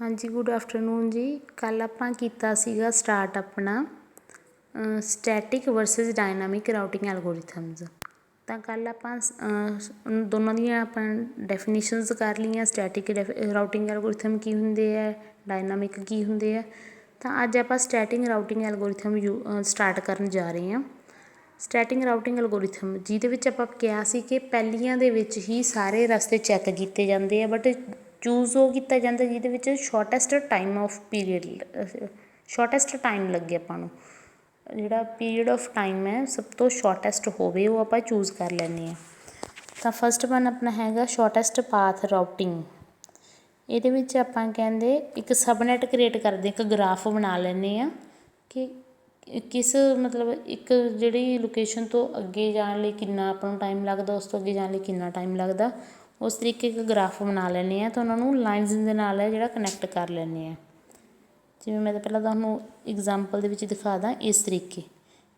हाँ जी, good afternoon जी। कल आपां कीता सीगा स्टार्ट अपना static versus dynamic routing algorithms. ਤਾਂ ਕੱਲ੍ਹ ਆਪਾਂ ਦੋਨਾਂ ਦੀਆਂ ਆਪਾਂ ਡੈਫੀਨੇਸ਼ਨਸ ਕਰ ਲਈਆਂ। ਸਟੈਟਿਕ ਰਾਊਟਿੰਗ ਐਲਗੋਰਿਥਮ ਕੀ ਹੁੰਦੇ ਹੈ, ਡਾਇਨਾਮਿਕ ਕੀ ਹੁੰਦੇ ਆ। ਤਾਂ ਅੱਜ ਆਪਾਂ ਸਟੈਟਿਕ ਰਾਊਟਿੰਗ ਐਲਗੋਰਿਥਮ ਸਟਾਰਟ ਕਰਨ ਜਾ ਰਹੇ ਹਾਂ। ਸਟੈਟਿਕ ਰਾਊਟਿੰਗ ਐਲਗੋਰਿਥਮ ਜਿਹਦੇ ਵਿੱਚ ਆਪਾਂ ਕਿਹਾ ਸੀ ਕਿ ਪਹਿਲੀਆਂ ਦੇ ਵਿੱਚ ਹੀ ਸਾਰੇ ਰਸਤੇ ਚੈੱਕ ਕੀਤੇ ਜਾਂਦੇ ਆ, ਬਟ ਚੂਜ਼ ਉਹ ਕੀਤਾ ਜਾਂਦਾ ਜਿਹਦੇ ਵਿੱਚ ਸ਼ੋਰਟੈਸਟ ਟਾਈਮ ਆਫ ਪੀਰੀਅਡ ਸ਼ੋਰਟੈਸਟ ਟਾਈਮ ਲੱਗੇ ਆਪਾਂ ਨੂੰ। ਜਿਹੜਾ ਪੀਰੀਅਡ ਆਫ ਟਾਈਮ ਹੈ ਸਭ ਤੋਂ ਸ਼ੋਰਟੈਸਟ ਹੋਵੇ ਉਹ ਆਪਾਂ ਚੂਜ਼ ਕਰ ਲੈਂਦੇ ਹਾਂ। ਤਾਂ ਫਸਟ ਵਨ ਆਪਣਾ ਹੈਗਾ ਸ਼ੋਰਟੈਸਟ ਪਾਥ ਰਾਊਟਿੰਗ। ਇਹਦੇ ਵਿੱਚ ਆਪਾਂ ਕਹਿੰਦੇ ਇੱਕ ਸਬਨੈਟ ਕ੍ਰੀਏਟ ਕਰਦੇ, ਇੱਕ ਗਰਾਫ ਬਣਾ ਲੈਂਦੇ ਹਾਂ ਕਿ ਕਿਸ ਮਤਲਬ ਇੱਕ ਜਿਹੜੀ ਲੋਕੇਸ਼ਨ ਤੋਂ ਅੱਗੇ ਜਾਣ ਲਈ ਕਿੰਨਾ ਆਪਾਂ ਨੂੰ ਟਾਈਮ ਲੱਗਦਾ, ਉਸ ਤੋਂ ਅੱਗੇ ਜਾਣ ਲਈ ਕਿੰਨਾ ਟਾਈਮ ਲੱਗਦਾ। ਉਸ ਤਰੀਕੇ ਇੱਕ ਗਰਾਫ ਬਣਾ ਲੈਂਦੇ ਹਾਂ ਤਾਂ ਉਹਨਾਂ ਨੂੰ ਲਾਈਨਸ ਦੇ ਨਾਲ ਹੈ ਜਿਹੜਾ ਕਨੈਕਟ ਕਰ ਲੈਂਦੇ ਹਾਂ। ਜਿਵੇਂ ਮੈਂ ਤਾਂ ਪਹਿਲਾਂ ਤੁਹਾਨੂੰ ਐਗਜ਼ਾਮਪਲ ਦੇ ਵਿੱਚ ਦਿਖਾ ਦਾਂ ਇਸ ਤਰੀਕੇ।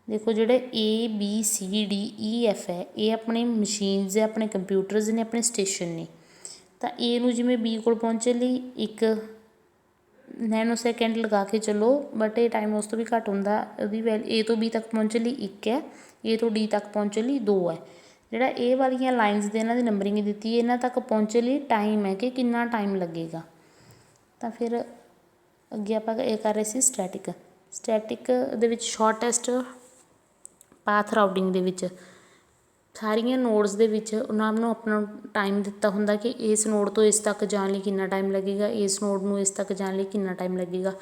ਦੇਖੋ ਜਿਹੜੇ ABCDEF ਹੈ ਇਹ ਆਪਣੇ ਮਸ਼ੀਨਸ ਹੈ, ਆਪਣੇ ਕੰਪਿਊਟਰਸ ਨੇ, ਆਪਣੇ ਸਟੇਸ਼ਨ ਨੇ। ਤਾਂ A ਨੂੰ ਜਿਵੇਂ B ਕੋਲ ਪਹੁੰਚਣ ਲਈ 1 ਨੈਨੋ ਸੈਕਿੰਡ ਲਗਾ ਕੇ ਚੱਲੋ, ਬਟ ਇਹ ਟਾਈਮ ਉਸ ਤੋਂ ਵੀ ਘੱਟ ਹੁੰਦਾ। ਉਹਦੀ A ਤੋਂ B ਤੱਕ ਪਹੁੰਚਣ ਲਈ 1 ਹੈ, A ਤੋਂ D ਤੱਕ ਪਹੁੰਚਣ ਲਈ 2 ਹੈ। ਜਿਹੜਾ ਇਹ ਵਾਲੀਆਂ ਲਾਈਨਸ ਦੇ ਇਹਨਾਂ ਦੀ ਨੰਬਰਿੰਗ ਦਿੱਤੀ, ਇਹਨਾਂ ਤੱਕ ਪਹੁੰਚਣ ਲਈ ਟਾਈਮ ਹੈ ਕਿ ਕਿੰਨਾ ਟਾਈਮ ਲੱਗੇਗਾ। ਤਾਂ ਫਿਰ ਅੱਗੇ ਆਪਾਂ ਇਹ ਕਰ ਰਹੇ ਸੀ ਸਟੈਟਿਕ ਦੇ ਵਿੱਚ ਸ਼ੋਰਟੈਸਟ ਪਾਥ ਰਾਊਟਿੰਗ ਦੇ ਵਿੱਚ ਸਾਰੀਆਂ ਨੋਡਸ ਦੇ ਵਿੱਚ ਉਹਨਾਂ ਨੂੰ ਆਪਣਾ ਟਾਈਮ ਦਿੱਤਾ ਹੁੰਦਾ ਕਿ ਇਸ ਨੋਡ ਤੋਂ ਇਸ ਤੱਕ ਜਾਣ ਲਈ ਕਿੰਨਾ ਟਾਈਮ ਲੱਗੇਗਾ, ਇਸ ਨੋਡ ਨੂੰ ਇਸ ਤੱਕ ਜਾਣ ਲਈ ਕਿੰਨਾ ਟਾਈਮ ਲੱਗੇਗਾ।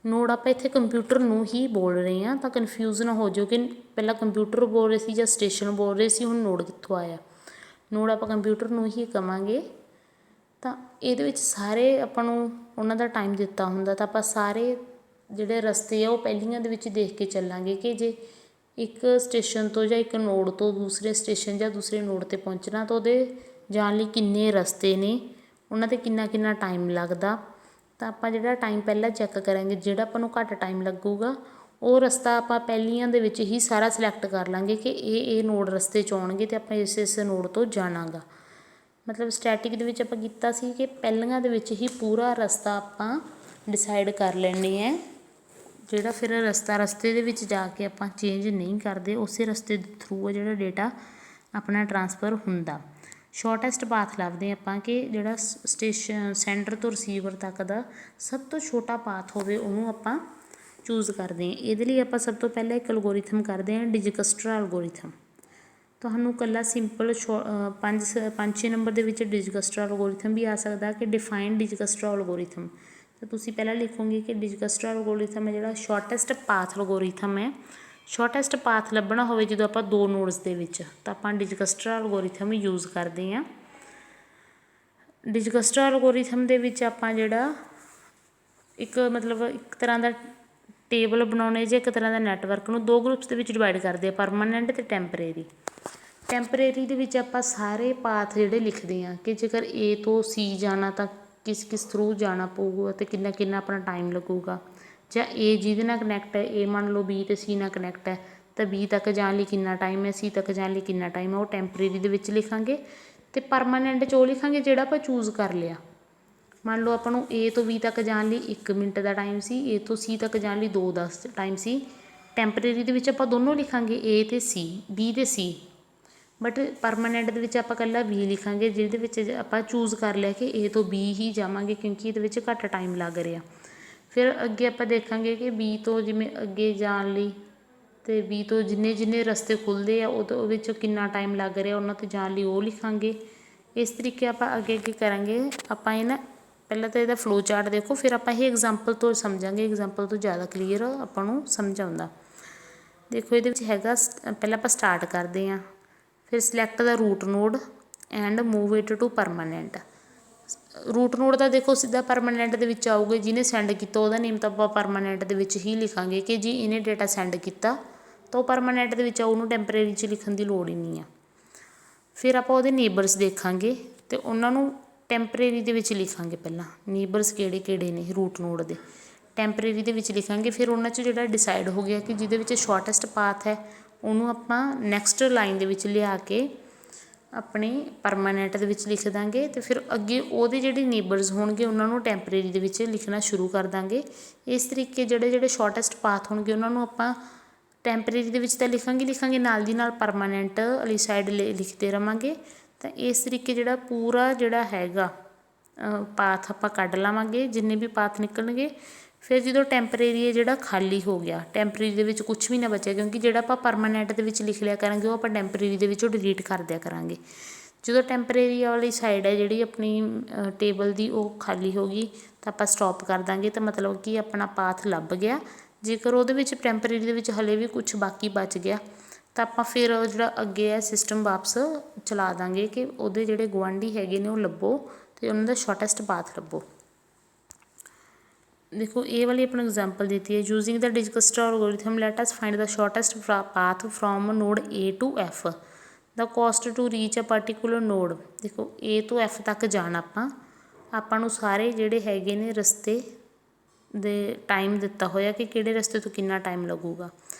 ਨੋਡ ਆਪਾਂ ਇੱਥੇ ਕੰਪਿਊਟਰ ਨੂੰ ਹੀ ਬੋਲ ਰਹੇ ਹਾਂ ਤਾਂ ਕਨਫਿਊਜ਼ ਨਾ ਹੋ ਜਾਓ ਕਿ ਪਹਿਲਾਂ ਕੰਪਿਊਟਰ ਬੋਲ ਰਹੇ ਸੀ ਜਾਂ ਸਟੇਸ਼ਨ ਬੋਲ ਰਹੇ ਸੀ, ਹੁਣ ਨੋਡ ਕਿੱਥੋਂ ਆਇਆ। ਨੋਡ ਆਪਾਂ ਕੰਪਿਊਟਰ ਨੂੰ ਹੀ ਕਵਾਂਗੇ। ਤਾਂ ਇਹਦੇ ਵਿੱਚ ਸਾਰੇ ਆਪਾਂ ਨੂੰ ਉਹਨਾਂ ਦਾ ਟਾਈਮ ਦਿੱਤਾ ਹੁੰਦਾ, ਤਾਂ ਆਪਾਂ ਸਾਰੇ ਜਿਹੜੇ ਰਸਤੇ ਆ ਉਹ ਪਹਿਲੀਆਂ ਦੇ ਵਿੱਚ ਦੇਖ ਕੇ ਚੱਲਾਂਗੇ ਕਿ ਜੇ ਇੱਕ ਸਟੇਸ਼ਨ ਤੋਂ ਜਾਂ ਇੱਕ ਨੋਡ ਤੋਂ ਦੂਸਰੇ ਸਟੇਸ਼ਨ ਜਾਂ ਦੂਸਰੇ ਨੋਡ 'ਤੇ ਪਹੁੰਚਣਾ ਤਾਂ ਉਹਦੇ ਜਾਣ ਲਈ ਕਿੰਨੇ ਰਸਤੇ ਨੇ, ਉਹਨਾਂ 'ਤੇ ਕਿੰਨਾ ਕਿੰਨਾ ਟਾਈਮ ਲੱਗਦਾ। ਤਾਂ ਆਪਾਂ ਜਿਹੜਾ ਟਾਈਮ ਪਹਿਲਾਂ ਚੈੱਕ ਕਰਾਂਗੇ, ਜਿਹੜਾ ਆਪਾਂ ਨੂੰ ਘੱਟ ਟਾਈਮ ਲੱਗੂਗਾ ਉਹ ਰਸਤਾ ਆਪਾਂ ਪਹਿਲੀਆਂ ਦੇ ਵਿੱਚ ਹੀ ਸਾਰਾ ਸਿਲੈਕਟ ਕਰ ਲਾਂਗੇ ਕਿ ਇਹ ਨੋਡ ਰਸਤੇ 'ਚ ਆਉਣਗੇ ਅਤੇ ਆਪਾਂ ਇਸ ਨੋਡ ਤੋਂ ਜਾਣਾ ਗਾ। ਮਤਲਬ ਸਟੈਟਿਕ ਦੇ ਵਿੱਚ ਆਪਾਂ ਕੀਤਾ ਸੀ ਕਿ ਪਹਿਲੀਆਂ ਦੇ ਵਿੱਚ ਹੀ ਪੂਰਾ ਰਸਤਾ ਆਪਾਂ ਡਿਸਾਈਡ ਕਰ ਲੈਂਦੇ ਹੈ। ਜਿਹੜਾ ਫਿਰ ਰਸਤੇ ਦੇ ਵਿੱਚ ਜਾ ਕੇ ਆਪਾਂ ਚੇਂਜ ਨਹੀਂ ਕਰਦੇ, ਉਸੇ ਰਸਤੇ ਦੇ ਥਰੂ ਜਿਹੜਾ ਡੇਟਾ ਆਪਣਾ ਟਰਾਂਸਫਰ ਹੁੰਦਾ। ਸ਼ੋਰਟੈਸਟ ਪਾਥ ਲੱਭਦੇ ਆਪਾਂ ਕਿ ਜਿਹੜਾ ਸਟੇਸ਼ਨ ਸੈਂਡਰ ਤੋਂ ਰਿਸੀਵਰ ਤੱਕ ਦਾ ਸਭ ਤੋਂ ਛੋਟਾ ਪਾਥ ਹੋਵੇ ਉਹਨੂੰ ਆਪਾਂ ਚੂਜ਼ ਕਰਦੇ ਹਾਂ। ਇਹਦੇ ਲਈ ਆਪਾਂ ਸਭ ਤੋਂ ਪਹਿਲਾਂ ਇੱਕ ਐਲਗੋਰਿਥਮ ਕਰਦੇ ਹਾਂ ਡਿਜਕਸਟਰਾ ਐਲਗੋਰਿਥਮ। ਤੁਹਾਨੂੰ ਇਕੱਲਾ ਸਿੰਪਲ 5-6 ਨੰਬਰ ਦੇ ਵਿੱਚ ਡਿਜਕਸਟਰਾ ਐਲਗੋਰਿਥਮ ਵੀ ਆ ਸਕਦਾ ਕਿ ਡਿਫਾਈਨ ਡਿਜਕਸਟਰਾ ਐਲਗੋਰਿਥਮ। ਤਾਂ ਤੁਸੀਂ ਪਹਿਲਾਂ ਲਿਖੋਗੇ ਕਿ ਡਿਜਕਸਟਰਾ ਐਲਗੋਰਿਥਮ ਹੈ ਜਿਹੜਾ ਸ਼ੋਰਟੈਸਟ ਪਾਥ ਐਲਗੋਰਿਥਮ ਹੈ। ਸ਼ੋਰਟੈਸਟ ਪਾਥ ਲੱਭਣਾ ਹੋਵੇ ਜਦੋਂ ਆਪਾਂ 2 ਨੋਡਸ ਦੇ ਵਿੱਚ, ਤਾਂ ਆਪਾਂ ਡਿਜਕਸਟਰਾ ਐਲਗੋਰਿਥਮ ਯੂਜ਼ ਕਰਦੇ ਹਾਂ। ਡਿਜਕਸਟਰਾ ਐਲਗੋਰਿਥਮ ਦੇ ਵਿੱਚ ਆਪਾਂ ਜਿਹੜਾ ਇੱਕ ਤਰ੍ਹਾਂ ਦਾ ਟੇਬਲ ਬਣਾਉਣੇ ਜਾਂ ਇੱਕ ਤਰ੍ਹਾਂ ਦਾ ਨੈਟਵਰਕ ਨੂੰ 2 ਗਰੁੱਪਸ ਦੇ ਵਿੱਚ ਡਿਵਾਈਡ ਕਰਦੇ ਆ, ਪਰਮਾਨੈਂਟ ਅਤੇ ਟੈਂਪਰੇਰੀ। ਟੈਂਪਰੇਰੀ ਦੇ ਵਿੱਚ ਆਪਾਂ ਸਾਰੇ ਪਾਥ ਜਿਹੜੇ ਲਿਖਦੇ ਹਾਂ ਕਿ ਜੇਕਰ A ਤੋਂ C ਜਾਣਾ ਤਾਂ ਕਿਸ ਕਿਸ ਥਰੂ ਜਾਣਾ ਪਊਗਾ ਅਤੇ ਕਿੰਨਾ ਕਿੰਨਾ ਆਪਣਾ ਟਾਈਮ ਲੱਗੂਗਾ। ਜਾਂ A ਜਿਹਦੇ ਨਾਲ ਕਨੈਕਟ ਹੈ, A ਮੰਨ ਲਓ B ਅਤੇ C ਨਾਲ ਕਨੈਕਟ ਹੈ ਤਾਂ B ਤੱਕ ਜਾਣ ਲਈ ਕਿੰਨਾ ਟਾਈਮ ਹੈ, C ਤੱਕ ਜਾਣ ਲਈ ਕਿੰਨਾ ਟਾਈਮ ਹੈ, ਉਹ ਟੈਂਪਰੇਰੀ ਦੇ ਵਿੱਚ ਲਿਖਾਂਗੇ। ਅਤੇ ਪਰਮਾਨੈਂਟ 'ਚ ਉਹ ਲਿਖਾਂਗੇ ਜਿਹੜਾ ਆਪਾਂ ਚੂਜ਼ ਕਰ ਲਿਆ। ਮੰਨ ਲਓ ਆਪਾਂ ਨੂੰ A ਤੋਂ B ਤੱਕ ਜਾਣ ਲਈ 1 minute the time C, A ਤੋਂ C ਤੱਕ ਜਾਣ ਲਈ 2 ਦਾ ਟਾਈਮ ਸੀ। ਟੈਂਪਰੇਰੀ ਦੇ ਵਿੱਚ ਆਪਾਂ ਦੋਨੋਂ ਲਿਖਾਂਗੇ A ਅਤੇ C, B ਅਤੇ C। ਬਟ ਪਰਮਾਨੈਂਟ ਦੇ ਵਿੱਚ ਆਪਾਂ ਇਕੱਲਾ B ਲਿਖਾਂਗੇ ਜਿਹਦੇ ਵਿੱਚ ਆਪਾਂ ਚੂਜ਼ ਕਰ ਲਿਆ ਕਿ A ਤੋਂ B ਹੀ ਜਾਵਾਂਗੇ ਕਿਉਂਕਿ ਇਹਦੇ ਵਿੱਚ ਘੱਟ ਟਾਈਮ ਲੱਗ ਰਿਹਾ। ਫਿਰ ਅੱਗੇ ਆਪਾਂ ਦੇਖਾਂਗੇ ਕਿ B ਤੋਂ ਜਿਵੇਂ ਅੱਗੇ ਜਾਣ ਲਈ ਅਤੇ B ਤੋਂ ਜਿੰਨੇ ਰਸਤੇ ਖੁੱਲ੍ਹਦੇ ਆ ਉਹਦੇ ਵਿੱਚ ਕਿੰਨਾ ਟਾਈਮ ਲੱਗ ਰਿਹਾ, ਉਹਨਾਂ 'ਤੇ ਜਾਣ ਲਈ ਉਹ ਲਿਖਾਂਗੇ। ਇਸ ਤਰੀਕੇ ਆਪਾਂ ਅੱਗੇ ਕਰਾਂਗੇ। ਆਪਾਂ ਇਹ ਨਾ ਪਹਿਲਾਂ ਤਾਂ ਇਹਦਾ ਫਲੋ ਚਾਰਟ ਦੇਖੋ, ਫਿਰ ਆਪਾਂ ਇਹ ਐਗਜ਼ਾਮਪਲ ਤੋਂ ਸਮਝਾਂਗੇ। ਐਗਜ਼ਾਮਪਲ ਤੋਂ ਜ਼ਿਆਦਾ ਕਲੀਅਰ ਆਪਾਂ ਨੂੰ ਸਮਝ ਆਉਂਦਾ। ਦੇਖੋ ਇਹਦੇ ਵਿੱਚ ਹੈਗਾ ਪਹਿਲਾਂ ਆਪਾਂ ਸਟਾਰਟ ਕਰਦੇ ਹਾਂ। ਫਿਰ select the root node and move it to permanent. Root node ਦਾ ਦੇਖੋ ਸਿੱਧਾ ਪਰਮਾਨੈਂਟ ਦੇ ਵਿੱਚ ਆਊਗੇ, ਜਿਹਨੇ ਸੈਂਡ ਕੀਤਾ ਉਹਦਾ ਨੇਮ ਤਾਂ ਆਪਾਂ ਪਰਮਾਨੈਂਟ ਦੇ ਵਿੱਚ ਹੀ ਲਿਖਾਂਗੇ ਕਿ ਜੀ ਇਹਨੇ ਡੇਟਾ ਸੈਂਡ ਕੀਤਾ ਤਾਂ ਉਹ ਪਰਮਾਨੈਂਟ ਦੇ ਵਿੱਚ ਆ, ਉਹਨੂੰ ਟੈਂਪਰੇਰੀ 'ਚ ਲਿਖਣ ਦੀ ਲੋੜ ਹੀ ਨਹੀਂ ਆ। ਫਿਰ ਆਪਾਂ ਉਹਦੇ ਨੇਬਰਸ ਦੇਖਾਂਗੇ ਅਤੇ ਉਹਨਾਂ ਨੂੰ ਟੈਂਪਰੇਰੀ ਦੇ ਵਿੱਚ ਲਿਖਾਂਗੇ। ਪਹਿਲਾਂ ਨੇਬਰਸ ਕਿਹੜੇ ਕਿਹੜੇ ਨੇ ਰੂਟ ਨੋਡ ਦੇ, ਟੈਂਪਰੇਰੀ ਦੇ ਵਿੱਚ ਲਿਖਾਂਗੇ। ਫਿਰ ਉਹਨਾਂ 'ਚ ਜਿਹੜਾ ਡਿਸਾਈਡ ਹੋ ਗਿਆ ਕਿ ਜਿਹਦੇ ਵਿੱਚ ਸ਼ੋਰਟੈਸਟ ਪਾਥ ਹੈ ਉਹਨੂੰ ਆਪਾਂ ਨੈਕਸਟ ਲਾਈਨ ਦੇ ਵਿੱਚ ਲਿਆ ਕੇ ਆਪਣੇ ਪਰਮਾਨੈਂਟ ਦੇ ਵਿੱਚ ਲਿਖ ਦਾਂਗੇ ਅਤੇ ਫਿਰ ਅੱਗੇ ਉਹਦੇ ਜਿਹੜੇ ਨੇਬਰਸ ਹੋਣਗੇ ਉਹਨਾਂ ਨੂੰ ਟੈਂਪਰੇਰੀ ਦੇ ਵਿੱਚ ਲਿਖਣਾ ਸ਼ੁਰੂ ਕਰ ਦਾਂਗੇ। ਇਸ ਤਰੀਕੇ ਜਿਹੜੇ ਸ਼ੋਰਟੈਸਟ ਪਾਥ ਹੋਣਗੇ ਉਹਨਾਂ ਨੂੰ ਆਪਾਂ ਟੈਂਪਰੇਰੀ ਦੇ ਵਿੱਚ ਤਾਂ ਲਿਖਾਂਗੇ ਨਾਲ ਦੀ ਨਾਲ ਪਰਮਾਨੈਂਟ ਵਾਲੀ ਸਾਈਡ ਲਿਖਦੇ ਰਹਾਂਗੇ। ਤਾਂ ਇਸ ਤਰੀਕੇ ਜਿਹੜਾ ਪੂਰਾ ਜਿਹੜਾ ਹੈਗਾ ਪਾਥ ਆਪਾਂ ਕੱਢ ਲਵਾਂਗੇ ਜਿੰਨੇ ਵੀ ਪਾਥ ਨਿਕਲਣਗੇ। ਫਿਰ ਜਦੋਂ ਟੈਂਪਰੇਰੀ ਜਿਹੜਾ ਖਾਲੀ ਹੋ ਗਿਆ, ਟੈਂਪਰੇਰੀ ਦੇ ਵਿੱਚ ਕੁਛ ਵੀ ਨਾ ਬਚਿਆ, ਕਿਉਂਕਿ ਜਿਹੜਾ ਆਪਾਂ ਪਰਮਾਨੈਂਟ ਦੇ ਵਿੱਚ ਲਿਖ ਲਿਆ ਕਰਾਂਗੇ ਉਹ ਆਪਾਂ ਟੈਂਪਰੇਰੀ ਦੇ ਵਿੱਚੋਂ ਡਿਲੀਟ ਕਰ ਦਿਆ ਕਰਾਂਗੇ। ਜਦੋਂ ਟੈਂਪਰੇਰੀ ਵਾਲੀ ਸਾਈਡ ਹੈ ਜਿਹੜੀ ਆਪਣੀ ਟੇਬਲ ਦੀ ਉਹ ਖਾਲੀ ਹੋ ਗਈ ਤਾਂ ਆਪਾਂ ਸਟੋਪ ਕਰ ਦਾਂਗੇ। ਤਾਂ ਮਤਲਬ ਕਿ ਆਪਣਾ ਪਾਥ ਲੱਭ ਗਿਆ। ਜੇਕਰ ਉਹਦੇ ਵਿੱਚ ਟੈਂਪਰੇਰੀ ਦੇ ਵਿੱਚ ਹਲੇ ਵੀ ਕੁਛ ਬਾਕੀ ਬਚ ਗਿਆ ਤਾਂ ਆਪਾਂ ਫਿਰ ਜਿਹੜਾ ਅੱਗੇ ਹੈ ਸਿਸਟਮ ਵਾਪਸ ਚਲਾ ਦਾਂਗੇ ਕਿ ਉਹਦੇ ਜਿਹੜੇ ਗੁਆਂਢੀ ਹੈਗੇ ਨੇ ਉਹ ਲੱਭੋ ਅਤੇ ਉਹਨਾਂ ਦਾ ਸ਼ੋਰਟੈਸਟ ਪਾਥ ਲੱਭੋ। ਦੇਖੋ ਇਹ ਵਾਲੀ ਆਪਾਂ ਨੂੰ ਐਗਜ਼ਾਮਪਲ ਦਿੱਤੀ ਹੈ। Using the Dijkstra algorithm let us find the shortest path from node A to F। The cost to reach a particular node. ਦੇਖੋ A ਤੋਂ F ਤੱਕ ਜਾਣਾ ਆਪਾਂ ਨੂੰ ਸਾਰੇ ਜਿਹੜੇ ਹੈਗੇ ਨੇ ਰਸਤੇ ਦੇ ਟਾਈਮ ਦਿੱਤਾ ਹੋਇਆ ਕਿ ਕਿਹੜੇ ਰਸਤੇ ਤੋਂ ਕਿੰਨਾ ਟਾਈਮ ਲੱਗੂਗਾ।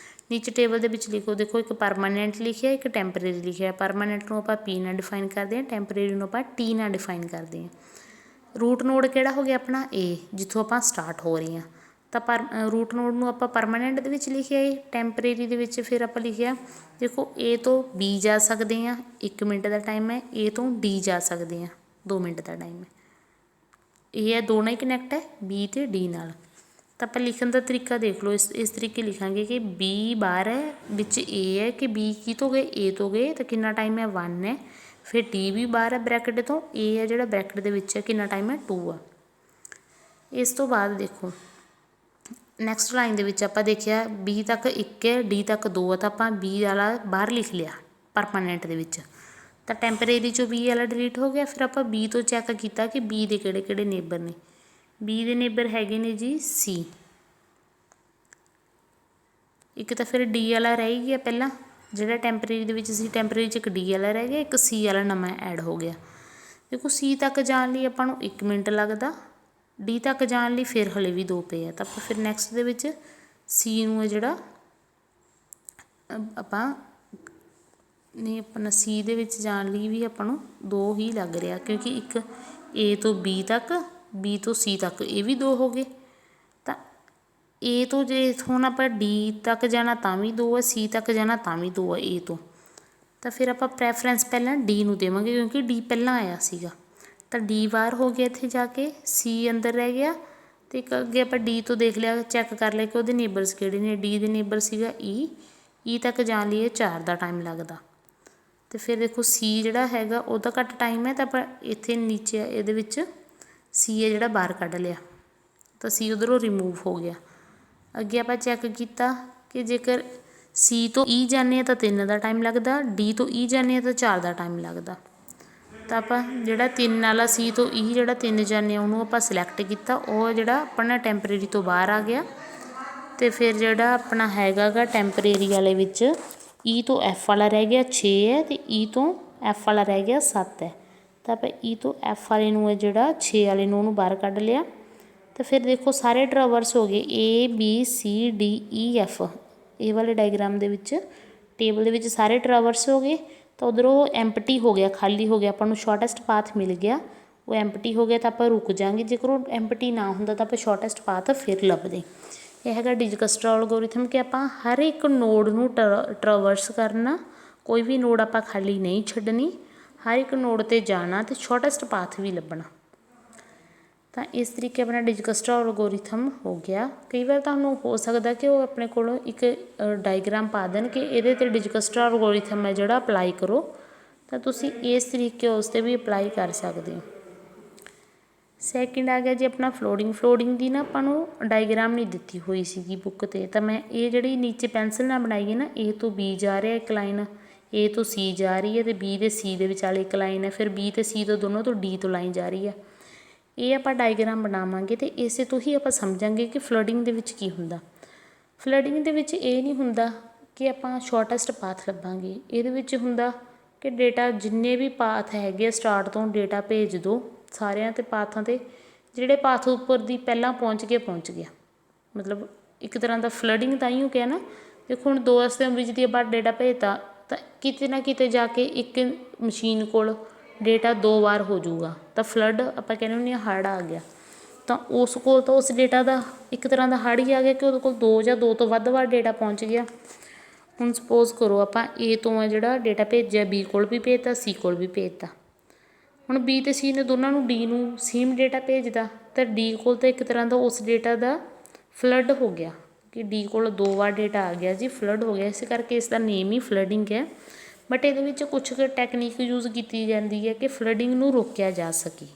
ਨੀਚੇ ਟੇਬਲ ਦੇ ਵਿੱਚ ਲਿਖੋ। ਦੇਖੋ ਇੱਕ ਪਰਮਾਨੈਂਟ ਲਿਖਿਆ, ਇੱਕ ਟੈਂਪਰੇਰੀ ਲਿਖਿਆ। ਪਰਮਾਨੈਂਟ ਨੂੰ ਆਪਾਂ P ਨਾਲ ਡਿਫਾਈਨ ਕਰਦੇ ਹਾਂ, ਟੈਂਪਰੇਰੀ ਨੂੰ ਆਪਾਂ T ਨਾਲ ਡਿਫਾਈਨ ਕਰਦੇ ਹਾਂ। ਰੂਟ ਨੋਡ ਕਿਹੜਾ ਹੋ ਗਿਆ ਆਪਣਾ A, ਜਿੱਥੋਂ ਆਪਾਂ ਸਟਾਰਟ ਹੋ ਰਹੇ ਹਾਂ। ਤਾਂ ਰੂਟ ਨੋਡ ਨੂੰ ਆਪਾਂ ਪਰਮਾਨੈਂਟ ਦੇ ਵਿੱਚ ਲਿਖਿਆ ਏ, ਟੈਂਪਰੇਰੀ ਦੇ ਵਿੱਚ ਫਿਰ ਆਪਾਂ ਲਿਖਿਆ ਦੇਖੋ A ਤੋਂ B ਜਾ ਸਕਦੇ ਹਾਂ, 1 ਮਿੰਟ ਦਾ ਟਾਈਮ ਹੈ। A ਤੋਂ D ਜਾ ਸਕਦੇ ਹਾਂ, 2 ਮਿੰਟ ਦਾ ਟਾਈਮ ਹੈ। ਇਹ ਹੈ ਦੋਨਾਂ ਹੀ ਕਨੈਕਟ ਹੈ B ਅਤੇ D ਨਾਲ। ਤਾਂ ਆਪਾਂ ਲਿਖਣ ਦਾ ਤਰੀਕਾ ਦੇਖ ਲਓ। ਇਸ ਤਰੀਕੇ ਲਿਖਾਂਗੇ ਕਿ B ਬਾਹਰ ਹੈ, ਵਿੱਚ A ਹੈ ਕਿ B ਕੀ ਤੋਂ ਗਏ A ਤੋਂ ਗਏ ਤਾਂ ਕਿੰਨਾ ਟਾਈਮ ਹੈ 1 ਹੈ। ਫਿਰ D ਵੀ ਬਾਹਰ ਹੈ ਬਰੈਕਟ ਤੋਂ, A ਹੈ ਜਿਹੜਾ ਬਰੈਕਟ ਦੇ ਵਿੱਚ ਹੈ ਕਿੰਨਾ ਟਾਈਮ ਹੈ 2 ਆ। ਇਸ ਤੋਂ ਬਾਅਦ ਦੇਖੋ ਨੈਕਸਟ ਲਾਈਨ ਦੇ ਵਿੱਚ ਆਪਾਂ ਦੇਖਿਆ B ਤੱਕ 1 ਹੈ, D ਤੱਕ 2 ਹੈ ਤਾਂ ਆਪਾਂ B ਵਾਲਾ ਬਾਹਰ ਲਿਖ ਲਿਆ ਪਰਮਾਨੈਂਟ ਦੇ ਵਿੱਚ। ਤਾਂ ਟੈਂਪਰੇਰੀ 'ਚੋਂ B ਵਾਲਾ ਡਿਲੀਟ ਹੋ ਗਿਆ। ਫਿਰ ਆਪਾਂ B ਤੋਂ ਚੈੱਕ ਕੀਤਾ ਕਿ B ਦੇ ਕਿਹੜੇ ਕਿਹੜੇ ਨੇਬਰ ਨੇ। B ਦੇ ਨੇਬਰ ਹੈਗੇ ਨੇ ਜੀ C। ਇੱਕ ਤਾਂ ਫਿਰ D ਵਾਲਾ ਰਹਿ ਗਿਆ ਪਹਿਲਾਂ ਜਿਹੜਾ ਟੈਂਪਰੇਰੀ ਦੇ ਵਿੱਚ ਸੀ। ਟੈਂਪਰੇਰੀ 'ਚ ਇੱਕ D ਵਾਲਾ ਰਹਿ ਗਿਆ, ਇੱਕ C ਵਾਲਾ ਨਵਾਂ ਐਡ ਹੋ ਗਿਆ। ਦੇਖੋ C ਤੱਕ ਜਾਣ ਲਈ ਆਪਾਂ ਨੂੰ 1 ਮਿੰਟ ਲੱਗਦਾ, D ਤੱਕ ਜਾਣ ਲਈ ਫਿਰ ਹਲੇ ਵੀ 2 ਪਏ ਆ। ਤਾਂ ਆਪਾਂ ਫਿਰ ਨੈਕਸਟ ਦੇ ਵਿੱਚ C ਨੂੰ ਹੈ ਜਿਹੜਾ ਆਪਾਂ C ਦੇ ਵਿੱਚ ਜਾਣ ਲਈ ਵੀ ਆਪਾਂ ਨੂੰ 2 ਹੀ ਲੱਗ ਰਿਹਾ, ਕਿਉਂਕਿ ਇੱਕ A ਤੋਂ B ਤੱਕ, B ਤੋਂ C ਤੱਕ ਇਹ ਵੀ 2 ਹੋ ਗਏ। ਤਾਂ A ਤੋਂ ਜੇ ਹੁਣ ਆਪਾਂ D ਤੱਕ ਜਾਣਾ ਤਾਂ ਵੀ 2 ਹੈ, C ਤੱਕ ਜਾਣਾ ਤਾਂ ਵੀ 2 ਹੈ A ਤੋਂ। ਤਾਂ ਫਿਰ ਆਪਾਂ ਪ੍ਰੈਫਰੈਂਸ ਪਹਿਲਾਂ D ਨੂੰ ਦੇਵਾਂਗੇ ਕਿਉਂਕਿ D ਪਹਿਲਾਂ ਆਇਆ ਸੀਗਾ। ਤਾਂ D ਬਾਹਰ ਹੋ ਗਿਆ ਇੱਥੇ ਜਾ ਕੇ, C ਅੰਦਰ ਰਹਿ ਗਿਆ ਅਤੇ ਇੱਕ ਅੱਗੇ ਆਪਾਂ D ਤੋਂ ਦੇਖ ਲਿਆ, ਚੈੱਕ ਕਰ ਲਿਆ ਕਿ ਉਹਦੇ ਨੇਬਰਸ ਕਿਹੜੇ ਨੇ। D ਦੇ ਨੇਬਰ ਸੀਗਾ E ਤੱਕ ਜਾਣ ਲਈ ਇਹ 4 ਦਾ ਟਾਈਮ ਲੱਗਦਾ। ਅਤੇ ਫਿਰ ਦੇਖੋ C ਜਿਹੜਾ ਹੈਗਾ ਉਹਦਾ ਘੱਟ ਟਾਈਮ ਹੈ ਤਾਂ ਆਪਾਂ ਇੱਥੇ ਨੀਚੇ ਇਹਦੇ ਵਿੱਚ C ਹੈ ਜਿਹੜਾ ਬਾਹਰ ਕੱਢ ਲਿਆ ਤਾਂ C ਉੱਧਰੋਂ ਰਿਮੂਵ ਹੋ ਗਿਆ। ਅੱਗੇ ਆਪਾਂ ਚੈੱਕ ਕੀਤਾ ਕਿ ਜੇਕਰ C ਤੋਂ E ਜਾਂਦੇ ਹਾਂ ਤਾਂ 3 ਦਾ ਟਾਈਮ ਲੱਗਦਾ, D ਤੋਂ E ਜਾਂਦੇ ਹਾਂ ਤਾਂ 4 ਦਾ ਟਾਈਮ ਲੱਗਦਾ। ਤਾਂ ਆਪਾਂ ਜਿਹੜਾ 3 ਵਾਲਾ C ਤੋਂ E ਜਿਹੜਾ 3 ਜਾਂਦੇ ਹਾਂ ਉਹਨੂੰ ਆਪਾਂ ਸਿਲੈਕਟ ਕੀਤਾ, ਉਹ ਜਿਹੜਾ ਆਪਣਾ ਟੈਂਪਰੇਰੀ ਤੋਂ ਬਾਹਰ ਆ ਗਿਆ। ਅਤੇ ਫਿਰ ਜਿਹੜਾ ਆਪਣਾ ਹੈਗਾ ਗਾ ਟੈਂਪਰੇਰੀ ਵਾਲੇ ਵਿੱਚ E ਤੋਂ F ਵਾਲਾ ਰਹਿ ਗਿਆ 6 ਹੈ ਅਤੇ E ਤੋਂ F ਵਾਲਾ ਰਹਿ ਗਿਆ 7 ਹੈ। ਤਾਂ ਆਪਾਂ E ਤੋਂ F ਵਾਲੇ ਨੂੰ ਹੈ ਜਿਹੜਾ 6 ਵਾਲੇ ਨੂੰ ਉਹਨੂੰ ਬਾਹਰ ਕੱਢ ਲਿਆ। ਤਾਂ ਫਿਰ ਦੇਖੋ ਸਾਰੇ ਟਰਾਵਰਸ ਹੋ ਗਏ A B C D E F। ਇਹ ਵਾਲੇ ਡਾਇਗਰਾਮ ਦੇ ਵਿੱਚ ਟੇਬਲ ਦੇ ਵਿੱਚ ਸਾਰੇ ਟਰਾਵਰਸ ਹੋ ਗਏ। ਤਾਂ ਉੱਧਰੋਂ ਐਮਪਟੀ ਹੋ ਗਿਆ, ਖਾਲੀ ਹੋ ਗਿਆ, ਆਪਾਂ ਨੂੰ ਸ਼ੋਰਟੈਸਟ ਪਾਥ ਮਿਲ ਗਿਆ। ਉਹ ਐਮਪਟੀ ਹੋ ਗਿਆ ਤਾਂ ਆਪਾਂ ਰੁਕ ਜਾਵਾਂਗੇ, ਜੇਕਰ ਉਹ ਐਮਪਟੀ ਨਾ ਹੁੰਦਾ ਤਾਂ ਆਪਾਂ ਸ਼ੋਰਟੈਸਟ ਪਾਥ ਫਿਰ ਲੱਭਦੇ। ਇਹ ਹੈਗਾ ਡਿਜਕਸਟਰਾ ਐਲਗੋਰਿਥਮ ਕਿ ਆਪਾਂ ਹਰ ਇੱਕ ਨੋਡ ਨੂੰ ਟਰਾਵਰਸ ਕਰਨਾ, ਕੋਈ ਵੀ ਨੋਡ ਆਪਾਂ ਖਾਲੀ ਨਹੀਂ ਛੱਡਣੀ, ਹਰ ਇੱਕ ਨੋਡ 'ਤੇ ਜਾਣਾ ਅਤੇ ਸ਼ੋਰਟੈਸਟ ਪਾਥ ਵੀ ਲੱਭਣਾ। ਤਾਂ ਇਸ ਤਰੀਕੇ ਆਪਣਾ ਡਿਜਕਸਟਰਾ ਐਲਗੋਰਿਥਮ ਹੋ ਗਿਆ। ਕਈ ਵਾਰ ਤੁਹਾਨੂੰ ਹੋ ਸਕਦਾ ਕਿ ਉਹ ਆਪਣੇ ਕੋਲੋਂ ਇੱਕ ਡਾਇਗਰਾਮ ਪਾ ਦੇਣ ਕਿ ਇਹਦੇ 'ਤੇ ਡਿਜਕਸਟਰਾ ਐਲਗੋਰਿਥਮ ਹੈ ਜਿਹੜਾ ਅਪਲਾਈ ਕਰੋ, ਤਾਂ ਤੁਸੀਂ ਇਸ ਤਰੀਕੇ ਉਸ 'ਤੇ ਵੀ ਅਪਲਾਈ ਕਰ ਸਕਦੇ ਹੋ। ਸੈਕਿੰਡ ਆ ਗਿਆ ਜੀ ਆਪਣਾ ਫਲੋਡਿੰਗ ਦੀ ਨਾ ਆਪਾਂ ਨੂੰ ਡਾਇਗਰਾਮ ਨਹੀਂ ਦਿੱਤੀ ਹੋਈ ਸੀਗੀ ਬੁੱਕ 'ਤੇ। ਤਾਂ ਮੈਂ ਇਹ ਜਿਹੜੀ ਨੀਚੇ ਪੈਨਸਿਲ ਨਾਲ ਬਣਾਈ ਹੈ ਨਾ, A ਤੋਂ B ਜਾ ਰਿਹਾ ਇੱਕ ਲਾਈਨ, A ਤੋਂ C ਜਾ ਰਹੀ ਹੈ ਅਤੇ B ਦੇ C ਦੇ ਵਿਚਾਲੇ ਇੱਕ ਲਾਈਨ ਹੈ, ਫਿਰ B ਅਤੇ C ਤੋਂ ਦੋਨੋਂ ਤੋਂ D ਤੋਂ ਲਾਈਨ ਜਾ ਰਹੀ ਹੈ। ਇਹ ਆਪਾਂ ਡਾਇਗਰਾਮ ਬਣਾਵਾਂਗੇ ਅਤੇ ਇਸੇ ਤੋਂ ਹੀ ਆਪਾਂ ਸਮਝਾਂਗੇ ਕਿ ਫਲੱਡਿੰਗ ਦੇ ਵਿੱਚ ਕੀ ਹੁੰਦਾ। ਫਲੱਡਿੰਗ ਦੇ ਵਿੱਚ ਇਹ ਨਹੀਂ ਹੁੰਦਾ ਕਿ ਆਪਾਂ ਸ਼ੋਰਟੈਸਟ ਪਾਥ ਲੱਭਾਂਗੇ, ਇਹਦੇ ਵਿੱਚ ਹੁੰਦਾ ਕਿ ਡੇਟਾ ਜਿੰਨੇ ਵੀ ਪਾਥ ਹੈਗੇ ਸਟਾਰਟ ਤੋਂ ਡੇਟਾ ਭੇਜ ਦਿਓ ਸਾਰਿਆਂ 'ਤੇ ਪਾਥਾਂ 'ਤੇ, ਜਿਹੜੇ ਪਾਥ ਉੱਪਰ ਦੀ ਪਹਿਲਾਂ ਪਹੁੰਚ ਗਿਆ। ਮਤਲਬ ਇੱਕ ਤਰ੍ਹਾਂ ਦਾ ਫਲੱਡਿੰਗ ਤਾਂ ਹੀ ਕਿਹਾ ਨਾ। ਦੇਖੋ ਹੁਣ 2 ਰਸਤਿਆਂ ਵਿੱਚ ਦੀ ਆਪਾਂ ਡੇਟਾ ਭੇਜਤਾ, ਤਾਂ ਕਿਤੇ ਨਾ ਕਿਤੇ ਜਾ ਕੇ ਇੱਕ ਮਸ਼ੀਨ ਕੋਲ ਡੇਟਾ 2 ਵਾਰ ਹੋ ਜਾਊਗਾ, ਤਾਂ ਫਲੱਡ ਆਪਾਂ ਕਹਿੰਦੇ ਹੁੰਦੇ ਹਾਂ ਹੜ੍ਹ ਆ ਗਿਆ, ਤਾਂ ਉਸ ਕੋਲ ਤਾਂ ਉਸ ਡੇਟਾ ਦਾ ਇੱਕ ਤਰ੍ਹਾਂ ਦਾ ਹੜ੍ਹ ਹੀ ਆ ਗਿਆ ਕਿ ਉਹਦੇ ਕੋਲ 2 ਜਾਂ 2 ਤੋਂ ਵੱਧ ਵਾਰ ਡੇਟਾ ਪਹੁੰਚ ਗਿਆ। ਹੁਣ ਸਪੋਜ਼ ਕਰੋ ਆਪਾਂ ਏ ਤੋਂ ਆ ਜਿਹੜਾ ਡੇਟਾ ਭੇਜਿਆ ਬੀ ਕੋਲ ਵੀ ਭੇਜਤਾ, ਸੀ ਕੋਲ ਵੀ ਭੇਜਤਾ। ਹੁਣ ਬੀ ਅਤੇ ਸੀ ਨੇ ਦੋਨਾਂ ਨੂੰ ਡੀ ਨੂੰ ਸੇਮ ਡੇਟਾ ਭੇਜਦਾ, ਤਾਂ ਡੀ ਕੋਲ ਤਾਂ ਇੱਕ ਤਰ੍ਹਾਂ ਦਾ ਉਸ ਡੇਟਾ ਦਾ ਫਲੱਡ ਹੋ ਗਿਆ ਕਿ ਡੀ ਕੋਲ 2 ਵਾਰ ਡੇਟਾ ਆ ਗਿਆ ਜੀ, ਫਲੱਡ ਹੋ ਗਿਆ। ਇਸ ਕਰਕੇ ਇਸ ਦਾ ਨੇਮ ਹੀ ਫਲੱਡਿੰਗ ਹੈ। ਬਟ ਇਹਦੇ ਵਿੱਚ ਕੁਛ ਕੁ ਟੈਕਨੀਕ ਯੂਜ਼ ਕੀਤੀ ਜਾਂਦੀ ਹੈ ਕਿ ਫਲੱਡਿੰਗ ਨੂੰ ਰੋਕਿਆ ਜਾ ਸਕੇ।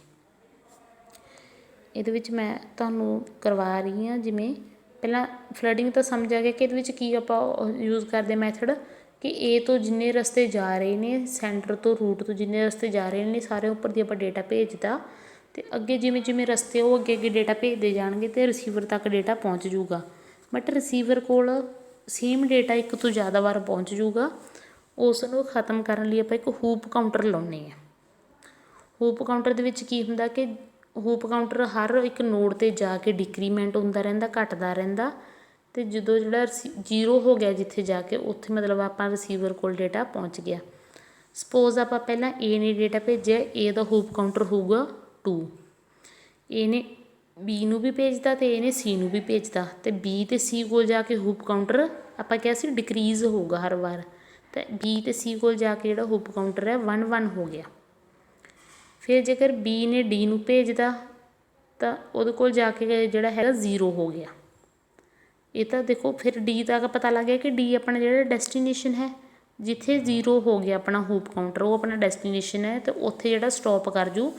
ਇਹਦੇ ਵਿੱਚ ਮੈਂ ਤੁਹਾਨੂੰ ਕਰਵਾ ਰਹੀ ਹਾਂ, ਜਿਵੇਂ ਪਹਿਲਾਂ ਫਲੱਡਿੰਗ ਤਾਂ ਸਮਝ ਆ ਗਿਆ ਕਿ ਇਹਦੇ ਵਿੱਚ ਕੀ ਆਪਾਂ ਯੂਜ਼ ਕਰਦੇ ਮੈਥਡ ਕਿ ਏ ਤੋਂ ਜਿੰਨੇ ਰਸਤੇ ਜਾ ਰਹੇ ਨੇ, ਸੈਂਟਰ ਤੋਂ ਰੂਟ ਤੋਂ ਜਿੰਨੇ ਰਸਤੇ ਜਾ ਰਹੇ ਨੇ ਸਾਰੇ ਉੱਪਰ ਦੀ ਆਪਾਂ ਡੇਟਾ ਭੇਜਦਾ, ਅਤੇ ਅੱਗੇ ਜਿਵੇਂ ਜਿਵੇਂ ਰਸਤੇ ਉਹ ਅੱਗੇ ਅੱਗੇ ਡੇਟਾ ਭੇਜਦੇ ਜਾਣਗੇ ਅਤੇ ਰਿਸੀਵਰ ਤੱਕ ਡੇਟਾ ਪਹੁੰਚ ਜੂਗਾ। ਬਟ ਰਿਸੀਵਰ ਕੋਲ ਸੇਮ ਡੇਟਾ ਇੱਕ ਤੋਂ ਜ਼ਿਆਦਾ ਵਾਰ ਪਹੁੰਚ ਜੂਗਾ। ਉਸ ਨੂੰ ਖ਼ਤਮ ਕਰਨ ਲਈ ਆਪਾਂ ਇੱਕ ਹੂਪ ਕਾਊਂਟਰ ਲਾਉਂਦੇ ਹਾਂ। ਹੂਪ ਕਾਊਂਟਰ ਦੇ ਵਿੱਚ ਕੀ ਹੁੰਦਾ ਕਿ ਹੂਪ ਕਾਊਂਟਰ ਹਰ ਇੱਕ ਨੋਡ 'ਤੇ ਜਾ ਕੇ ਡਿਕਰੀਮੈਂਟ ਹੁੰਦਾ ਰਹਿੰਦਾ, ਘੱਟਦਾ ਰਹਿੰਦਾ, ਅਤੇ ਜਦੋਂ ਜਿਹੜਾ 0 ਹੋ ਗਿਆ ਜਿੱਥੇ ਜਾ ਕੇ ਉੱਥੇ ਮਤਲਬ ਆਪਾਂ ਰਿਸੀਵਰ ਕੋਲ ਡੇਟਾ ਪਹੁੰਚ ਗਿਆ। ਸਪੋਜ਼ ਆਪਾਂ ਪਹਿਲਾਂ ਏ ਨੇ ਡੇਟਾ ਭੇਜਿਆ, ਏ ਦਾ ਹੂਪ ਕਾਊਂਟਰ ਹੋਊਗਾ 2, ਏ ਨੇ ਬੀ ਨੂੰ ਵੀ ਭੇਜਦਾ ਅਤੇ ਏ ਨੇ ਸੀ ਨੂੰ ਵੀ ਭੇਜਦਾ, ਅਤੇ ਬੀ ਅਤੇ ਸੀ ਕੋਲ ਜਾ ਕੇ ਹੂਪ ਕਾਊਂਟਰ ਆਪਾਂ ਕਿਹਾ ਸੀ ਡਿਕਰੀਜ਼ ਹੋਊਗਾ ਹਰ ਵਾਰ, ਅਤੇ ਬੀ ਅਤੇ ਸੀ ਕੋਲ ਜਾ ਕੇ ਜਿਹੜਾ ਹੂਪ ਕਾਊਂਟਰ ਹੈ 1 1 ਹੋ ਗਿਆ। ਫਿਰ ਜੇਕਰ ਬੀ ਨੇ ਡੀ ਨੂੰ ਭੇਜਦਾ ਤਾਂ ਉਹਦੇ ਕੋਲ ਜਾ ਕੇ ਜਿਹੜਾ ਹੈਗਾ 0 ਹੋ ਗਿਆ। ਇਹ ਤਾਂ ਦੇਖੋ ਫਿਰ ਡੀ ਤੱਕ ਪਤਾ ਲੱਗ ਗਿਆ ਕਿ ਡੀ ਆਪਣਾ ਜਿਹੜਾ ਡੈਸਟੀਨੇਸ਼ਨ ਹੈ, ਜਿੱਥੇ 0 ਹੋ ਗਿਆ ਆਪਣਾ ਹੂਪ ਕਾਊਂਟਰ ਉਹ ਆਪਣਾ ਡੈਸਟੀਨੇਸ਼ਨ ਹੈ, ਅਤੇ ਉੱਥੇ ਜਿਹੜਾ ਸਟੋਪ ਕਰ ਜੂ।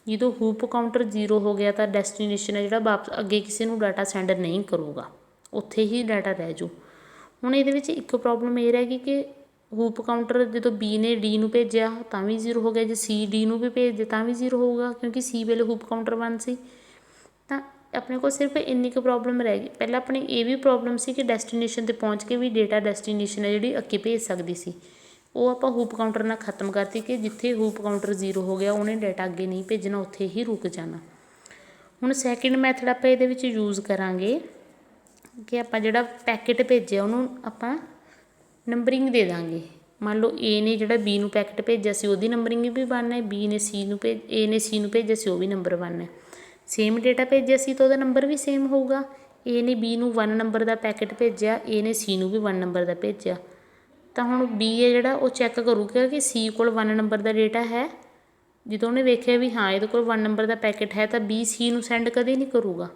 ਜਦੋਂ ਹੂਪ ਕਾਊਂਟਰ 0 ਹੋ ਗਿਆ ਤਾਂ ਡੈਸਟੀਨੇਸ਼ਨ ਹੈ ਜਿਹੜਾ ਵਾਪਸ ਅੱਗੇ ਕਿਸੇ ਨੂੰ ਡਾਟਾ ਸੈਂਡ ਨਹੀਂ ਕਰੂਗਾ, ਉੱਥੇ ਹੀ ਡਾਟਾ ਰਹਿ ਜੂ। ਹੁਣ ਇਹਦੇ ਵਿੱਚ ਇੱਕ ਪ੍ਰੋਬਲਮ ਇਹ ਰਹਿ ਗਈ ਕਿ ਹੂਪ ਕਾਊਂਟਰ ਜਦੋਂ ਬੀ ਨੇ ਡੀ ਨੂੰ ਭੇਜਿਆ ਤਾਂ ਵੀ 0 ਹੋ ਗਿਆ, ਜੇ ਸੀ ਡੀ ਨੂੰ ਵੀ ਭੇਜਦੇ ਤਾਂ ਵੀ 0 ਹੋਊਗਾ ਕਿਉਂਕਿ ਸੀ ਵੇਲੇ ਹੂਪ ਕਾਊਂਟਰ 1 ਸੀ। ਤਾਂ ਆਪਣੇ ਕੋਲ ਸਿਰਫ ਇੰਨੀ ਕੁ ਪ੍ਰੋਬਲਮ ਰਹਿ ਗਈ। ਪਹਿਲਾਂ ਆਪਣੀ ਇਹ ਵੀ ਪ੍ਰੋਬਲਮ ਸੀ ਕਿ ਡੈਸਟੀਨੇਸ਼ਨ 'ਤੇ ਪਹੁੰਚ ਕੇ ਵੀ ਡੇਟਾ ਡੈਸਟੀਨੇਸ਼ਨ ਹੈ ਜਿਹੜੀ ਅੱਗੇ ਭੇਜ ਸਕਦੀ ਸੀ, ਉਹ ਆਪਾਂ ਹੂਪ ਕਾਊਂਟਰ ਨਾਲ ਖ਼ਤਮ ਕਰਤੀ ਕਿ ਜਿੱਥੇ ਹੂਪ ਕਾਊਂਟਰ 0 ਹੋ ਗਿਆ ਉਹਨੇ ਡਾਟਾ ਅੱਗੇ ਨਹੀਂ ਭੇਜਣਾ, ਉੱਥੇ ਹੀ ਰੁਕ ਜਾਣਾ। ਹੁਣ ਸੈਕਿੰਡ ਮੈਥਡ ਆਪਾਂ ਇਹਦੇ ਵਿੱਚ ਯੂਜ਼ ਕਰਾਂਗੇ ਕਿ ਆਪਾਂ ਜਿਹੜਾ ਪੈਕੇਟ ਭੇਜਿਆ ਉਹਨੂੰ ਆਪਾਂ ਨੰਬਰਿੰਗ ਦੇ ਦਾਂਗੇ। ਮੰਨ ਲਓ ਏ ਨੇ ਜਿਹੜਾ ਬੀ ਨੂੰ ਪੈਕਟ ਭੇਜਿਆ ਸੀ ਉਹਦੀ ਨੰਬਰਿੰਗ ਵੀ 1 ਹੈ, ਬੀ ਨੇ ਸੀ ਨੂੰ ਏ ਨੇ ਸੀ ਨੂੰ ਭੇਜਿਆ ਸੀ ਉਹ ਵੀ ਨੰਬਰ 1 ਹੈ। ਸੇਮ ਡੇਟਾ ਭੇਜਿਆ ਸੀ ਤਾਂ ਉਹਦਾ ਨੰਬਰ ਵੀ ਸੇਮ ਹੋਊਗਾ। ਏ ਨੇ ਬੀ ਨੂੰ 1 ਨੰਬਰ ਦਾ ਪੈਕਟ ਭੇਜਿਆ, ਏ ਨੇ ਸੀ ਨੂੰ ਵੀ 1 ਨੰਬਰ ਦਾ ਭੇਜਿਆ, ਤਾਂ ਹੁਣ ਬੀ ਹੈ ਜਿਹੜਾ ਉਹ ਚੈੱਕ ਕਰੂਗਾ ਕਿ ਸੀ ਕੋਲ 1 ਨੰਬਰ ਦਾ ਡੇਟਾ ਹੈ। ਜਦੋਂ ਉਹਨੇ ਵੇਖਿਆ ਵੀ ਹਾਂ ਇਹਦੇ ਕੋਲ 1 ਨੰਬਰ ਦਾ ਪੈਕਟ ਹੈ ਤਾਂ ਬੀ ਸੀ ਨੂੰ ਸੈਂਡ ਕਦੇ ਨਹੀਂ ਕਰੂਗਾ।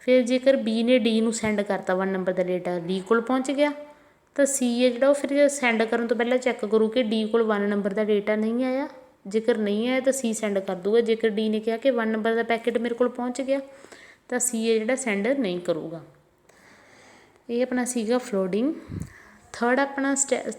ਫਿਰ ਜੇਕਰ ਬੀ ਨੇ ਡੀ ਨੂੰ ਸੈਂਡ ਕਰਤਾ 1 ਨੰਬਰ ਦਾ ਡੇਟਾ, ਡੀ ਕੋਲ ਪਹੁੰਚ ਗਿਆ, ਤਾਂ ਸੀ ਹੈ ਜਿਹੜਾ ਉਹ ਫਿਰ ਸੈਂਡ ਕਰਨ ਤੋਂ ਪਹਿਲਾਂ ਚੈੱਕ ਕਰੂ ਕਿ ਡੀ ਕੋਲ 1 ਨੰਬਰ ਦਾ ਡੇਟਾ ਨਹੀਂ ਆਇਆ। ਜੇਕਰ ਨਹੀਂ ਆਇਆ ਤਾਂ ਸੀ ਸੈਂਡ ਕਰ ਦੂਗਾ। ਜੇਕਰ ਡੀ ਨੇ ਕਿਹਾ ਕਿ 1 ਨੰਬਰ ਦਾ ਪੈਕਟ ਮੇਰੇ ਕੋਲ ਪਹੁੰਚ ਗਿਆ ਤਾਂ ਸੀ ਹੈ ਜਿਹੜਾ ਸੈਂਡ ਨਹੀਂ ਕਰੂਗਾ। ਇਹ ਆਪਣਾ ਸੀਗਾ ਫਲੋਡਿੰਗ। ਥਰਡ ਆਪਣਾ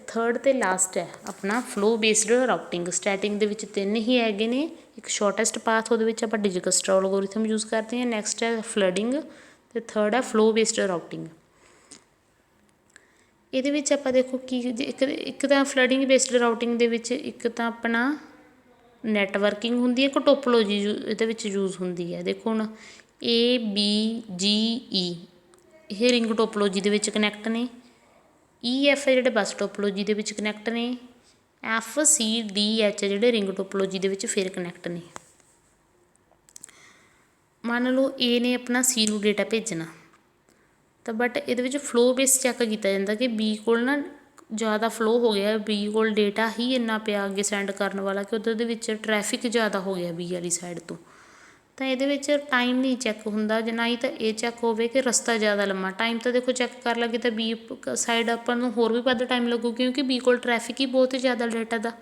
ਥਰਡ ਅਤੇ ਲਾਸਟ ਹੈ ਆਪਣਾ ਫਲੋ ਬੇਸਡ ਰਾਊਟਿੰਗ। ਸਟੈਟਿੰਗ ਦੇ ਵਿੱਚ 3 ਹੀ ਹੈਗੇ ਨੇ, ਇੱਕ ਸ਼ੋਰਟੈਸਟ ਪਾਥ ਉਹਦੇ ਵਿੱਚ ਆਪਾਂ ਡਿਜਕਸਟਰਾ ਐਲਗੋਰਿਥਮ ਯੂਜ਼ ਕਰਦੇ ਹਾਂ, ਨੈਕਸਟ ਹੈ ਫਲੱਡਿੰਗ, ਅਤੇ ਥਰਡ ਹੈ ਫਲੋ ਬੇਸਡ ਰਾਊਟਿੰਗ। ਇਹਦੇ ਵਿੱਚ ਆਪਾਂ ਦੇਖੋ ਕੀ ਇੱਕ ਤਾਂ ਫਲੱਡਿੰਗ ਬੇਸਡ ਰਾਊਟਿੰਗ ਦੇ ਵਿੱਚ ਇੱਕ ਤਾਂ ਆਪਣਾ ਨੈਟਵਰਕਿੰਗ ਹੁੰਦੀ ਹੈ, ਇੱਕ ਟੋਪੋਲੋਜੀ ਇਹਦੇ ਵਿੱਚ ਯੂਜ਼ ਹੁੰਦੀ ਹੈ। ਦੇਖੋ ਹੁਣ ਏ ਬੀ ਜੀ ਈ ਇਹ ਰਿੰਗ ਟੋਪੋਲੋਜੀ ਦੇ ਵਿੱਚ ਕਨੈਕਟ ਨੇ, ਈ ਐਫ ਜਿਹੜੇ ਬੱਸ ਟੋਪੋਲੋਜੀ ਦੇ ਵਿੱਚ ਕਨੈਕਟ ਨੇ, ਐਫ ਸੀ ਡੀ ਐਚ ਜਿਹੜੇ ਰਿੰਗ ਟੋਪੋਲੋਜੀ ਦੇ ਵਿੱਚ ਫਿਰ ਕਨੈਕਟ ਨੇ। ਮੰਨ ਲਓ ਏ ਨੇ ਆਪਣਾ ਸੀ ਨੂੰ ਡੇਟਾ ਭੇਜਣਾ, ਤਾਂ ਬਟ ਇਹਦੇ ਵਿੱਚ ਫਲੋ ਬੇਸ ਚੈੱਕ ਕੀਤਾ ਜਾਂਦਾ ਕਿ ਬੀ ਕੋਲ ਨਾ ਜ਼ਿਆਦਾ ਫਲੋ ਹੋ ਗਿਆ, ਬੀ ਕੋਲ ਡੇਟਾ ਹੀ ਇੰਨਾ ਪਿਆ ਅੱਗੇ ਸੈਂਡ ਕਰਨ ਵਾਲਾ ਕਿ ਉੱਧਰ ਦੇ ਵਿੱਚ ਟਰੈਫਿਕ ਜ਼ਿਆਦਾ ਹੋ ਗਿਆ ਬੀ ਵਾਲੀ ਸਾਈਡ ਤੋਂ। ਤਾਂ ਇਹਦੇ ਵਿੱਚ ਟਾਈਮ ਨਹੀਂ ਚੈੱਕ ਹੁੰਦਾ, ਜੇ ਨਾ ਹੀ ਤਾਂ ਇਹ ਚੈੱਕ ਹੋਵੇ ਕਿ ਰਸਤਾ ਜ਼ਿਆਦਾ ਲੰਮਾ। ਟਾਈਮ ਤਾਂ ਦੇਖੋ ਚੈੱਕ ਕਰ ਲਾਂਗੇ ਤਾਂ ਬੀ ਸਾਈਡ ਆਪਾਂ ਨੂੰ ਹੋਰ ਵੀ ਵੱਧ ਟਾਈਮ ਲੱਗੂ ਕਿਉਂਕਿ ਬੀ ਕੋਲ ਟਰੈਫਿਕ ਹੀ ਬਹੁਤ ਜ਼ਿਆਦਾ ਡੇਟਾ ਦਾ।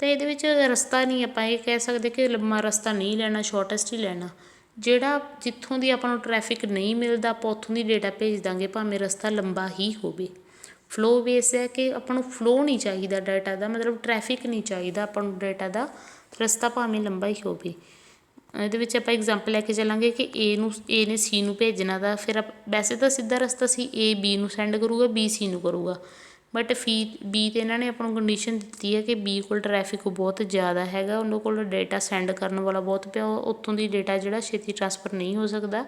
ਤਾਂ ਇਹਦੇ ਵਿੱਚ ਰਸਤਾ ਨਹੀਂ ਆਪਾਂ ਇਹ ਕਹਿ ਸਕਦੇ ਕਿ ਲੰਮਾ ਰਸਤਾ ਨਹੀਂ ਲੈਣਾ, ਸ਼ੋਰਟੈਸਟ ਹੀ ਲੈਣਾ। ਜਿਹੜਾ ਜਿੱਥੋਂ ਦੀ ਆਪਾਂ ਨੂੰ ਟਰੈਫਿਕ ਨਹੀਂ ਮਿਲਦਾ ਆਪਾਂ ਉੱਥੋਂ ਦੀ ਡੇਟਾ ਭੇਜ ਦਾਂਗੇ ਭਾਵੇਂ ਰਸਤਾ ਲੰਬਾ ਹੀ ਹੋਵੇ। ਫਲੋ ਬੇਸ ਹੈ ਕਿ ਆਪਾਂ ਨੂੰ ਫਲੋ ਨਹੀਂ ਚਾਹੀਦਾ ਡਾਟਾ ਦਾ, ਮਤਲਬ ਟਰੈਫਿਕ ਨਹੀਂ ਚਾਹੀਦਾ ਆਪਾਂ ਨੂੰ ਡਾਟਾ ਦਾ, ਰਸਤਾ ਭਾਵੇਂ ਲੰਬਾ ਹੀ ਹੋਵੇ। ਇਹਦੇ ਵਿੱਚ ਆਪਾਂ ਐਗਜ਼ਾਮਪਲ ਲੈ ਕੇ ਚੱਲਾਂਗੇ ਕਿ ਏ ਨੇ ਸੀ ਨੂੰ ਭੇਜਣਾ ਤਾਂ ਫਿਰ ਵੈਸੇ ਤਾਂ ਸਿੱਧਾ ਰਸਤਾ ਸੀ, ਏ ਬੀ ਨੂੰ ਸੈਂਡ ਕਰੂਗਾ, ਬੀ ਸੀ ਨੂੰ ਕਰੂਗਾ, ਬਟ ਬੀ 'ਤੇ ਇਹਨਾਂ ਨੇ ਆਪਾਂ ਨੂੰ ਕੰਡੀਸ਼ਨ ਦਿੱਤੀ ਹੈ ਕਿ ਬੀ ਕੋਲ ਟਰੈਫਿਕ ਬਹੁਤ ਜ਼ਿਆਦਾ ਹੈਗਾ, ਉਹਨਾਂ ਕੋਲ ਡੇਟਾ ਸੈਂਡ ਕਰਨ ਵਾਲਾ ਬਹੁਤ ਪਿਆ, ਉੱਥੋਂ ਦੀ ਡੇਟਾ ਜਿਹੜਾ ਛੇਤੀ ਟਰਾਂਸਫਰ ਨਹੀਂ ਹੋ ਸਕਦਾ।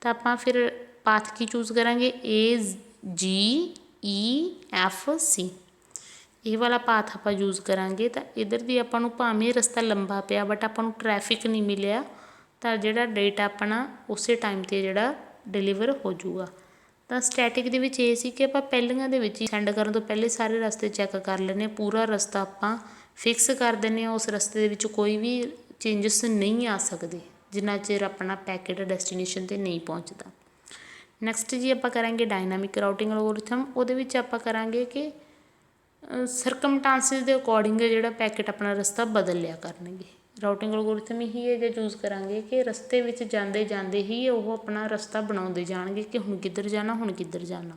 ਤਾਂ ਆਪਾਂ ਫਿਰ ਪਾਥ ਕੀ ਚੂਜ਼ ਕਰਾਂਗੇ, ਏ ਜੀ ਈ ਐਫ ਸੀ। ਇਹ ਵਾਲਾ ਪਾਥ ਆਪਾਂ ਯੂਜ਼ ਕਰਾਂਗੇ ਤਾਂ ਇੱਧਰ ਦੀ ਆਪਾਂ ਨੂੰ ਭਾਵੇਂ ਰਸਤਾ ਲੰਬਾ ਪਿਆ ਬਟ ਆਪਾਂ ਨੂੰ ਟ੍ਰੈਫਿਕ ਨਹੀਂ ਮਿਲਿਆ ਤਾਂ ਜਿਹੜਾ ਡੇਟਾ ਆਪਣਾ ਉਸੇ ਟਾਈਮ 'ਤੇ ਜਿਹੜਾ ਡਿਲੀਵਰ ਹੋ ਜਾਊਗਾ। ਤਾਂ ਸਟੈਟਿਕ ਦੇ ਵਿੱਚ ਇਹ ਸੀ ਕਿ ਆਪਾਂ ਪਹਿਲੀਆਂ ਦੇ ਵਿੱਚ ਹੀ ਸੈਂਡ ਕਰਨ ਤੋਂ ਪਹਿਲੇ ਸਾਰੇ ਰਸਤੇ ਚੈੱਕ ਕਰ ਲੈਂਦੇ ਹਾਂ, ਪੂਰਾ ਰਸਤਾ ਆਪਾਂ ਫਿਕਸ ਕਰ ਦਿੰਦੇ ਹਾਂ, ਉਸ ਰਸਤੇ ਦੇ ਵਿੱਚ ਕੋਈ ਵੀ ਚੇਂਜਸ ਨਹੀਂ ਆ ਸਕਦੇ ਜਿੰਨਾ ਚਿਰ ਆਪਣਾ ਪੈਕੇਟ ਡੈਸਟੀਨੇਸ਼ਨ 'ਤੇ ਨਹੀਂ ਪਹੁੰਚਦਾ। ਨੈਕਸਟ ਜੀ ਆਪਾਂ ਕਰਾਂਗੇ ਡਾਇਨਾਮਿਕ ਰਾਊਟਿੰਗ ਐਲਗੋਰਿਥਮ। ਉਹਦੇ ਵਿੱਚ ਆਪਾਂ ਕਰਾਂਗੇ ਕਿ ਸਰਕਮਟਾਂਸਿਸ ਦੇ ਅਕੋਰਡਿੰਗ ਜਿਹੜਾ ਪੈਕੇਟ ਆਪਣਾ ਰਸਤਾ ਬਦਲ ਲਿਆ ਕਰਨਗੇ। ਰਾਊਟਿੰਗ ਐਲਗੋਰਿਥਮ ਇਹੀ ਹੈ ਜੇ ਚੂਜ਼ ਕਰਾਂਗੇ ਕਿ ਰਸਤੇ ਵਿੱਚ ਜਾਂਦੇ ਜਾਂਦੇ ਹੀ ਉਹ ਆਪਣਾ ਰਸਤਾ ਬਣਾਉਂਦੇ ਜਾਣਗੇ ਕਿ ਹੁਣ ਕਿੱਧਰ ਜਾਣਾ, ਹੁਣ ਕਿੱਧਰ ਜਾਣਾ।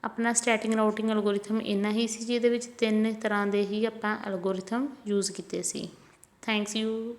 ਆਪਣਾ ਸਟੈਟਿਕ ਰਾਊਟਿੰਗ ਐਲਗੋਰਿਥਮ ਇੰਨਾ ਹੀ ਸੀ ਜਿਹਦੇ ਵਿੱਚ 3 ਤਰ੍ਹਾਂ ਦੇ ਹੀ ਆਪਾਂ ਐਲਗੋਰਿਥਮ ਯੂਜ਼ ਕੀਤੇ ਸੀ। Thanks you.